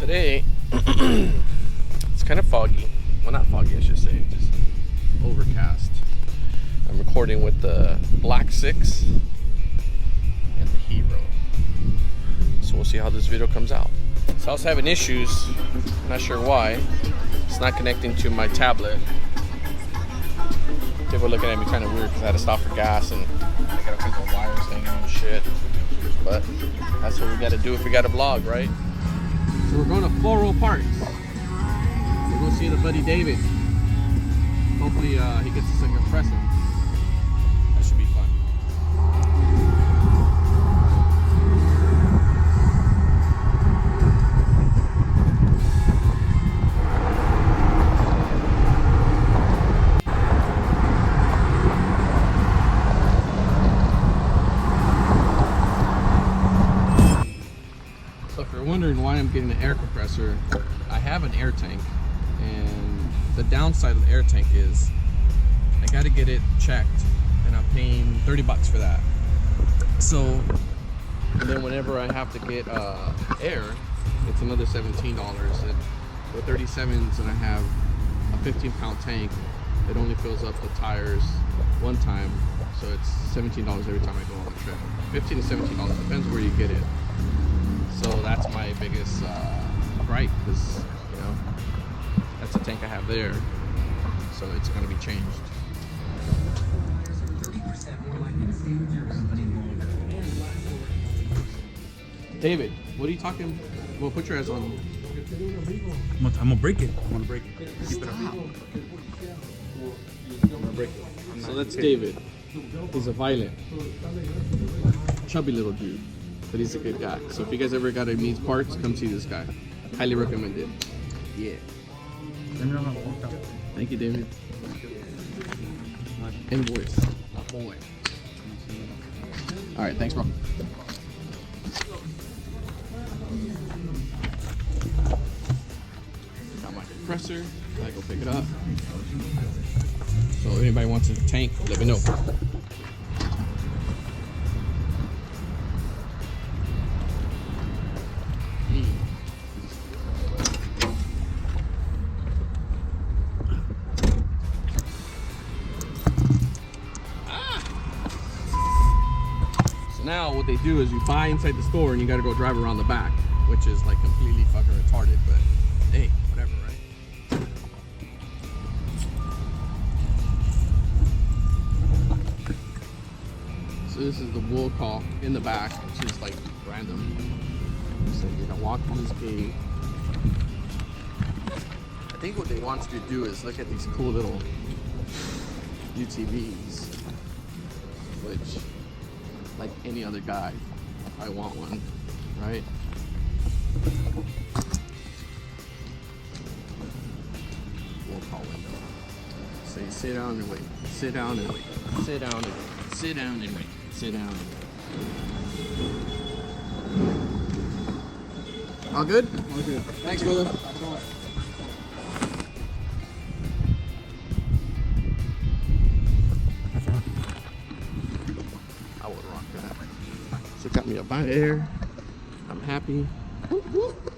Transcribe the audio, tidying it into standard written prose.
today it's kind of foggy. Well, not foggy, I should say, just overcast. I'm recording with the Black 6 and the Hero. So we'll see how this video comes out. So I was having issues, not sure why. It's not connecting to my tablet. People were looking at me kind of weird because I had to stop for gas and I got a couple of wires hanging and shit. But that's what we got to do if we got a vlog, right? So we're going to Floral Park. We're going to see the buddy David. Hopefully he gets us a compressor. That should be fun. So if you're wondering why I'm getting an air compressor, I have an air tank, and the downside of the air tank is I got to get it checked, and I'm paying 30 bucks for that. So, and then whenever I have to get air, it's another $17. And with 37s, and I have a 15-pound tank, it only fills up the tires one time, so it's $17 every time I go on a trip. $15 to $17, depends where you get it. So that's my biggest gripe, because you know that's the tank I have there, so it's going to be changed. David, what are you talking? Well, put your eyes on. I'm gonna break it. I'm gonna break it. Keep it up. I'm gonna break it. So that's David. He's a violent, chubby little dude, but he's a good guy. So if you guys ever got to needs parts, come see this guy. Highly recommended. Yeah. Thank you, David. Invoice. My boy. All right, thanks, bro. Got my compressor. I go pick it up. So if anybody wants a tank, let me know. Now what they do is you buy inside the store and you got to go drive around the back, which is like completely fucking retarded, but hey, whatever, right? So this is the wool call in the back, which is like random. So you're gonna walk through this gate. I think what they want you to do is look at these cool little UTVs, which, like any other guy, I want one, right? We'll call window. Say sit down and wait. Sit down and wait. Sit down and wait. Sit down and wait. Sit down and wait. All good? All good. Thanks, brother. I would rock that. So got me a Viair. I'm happy. Whoop, whoop.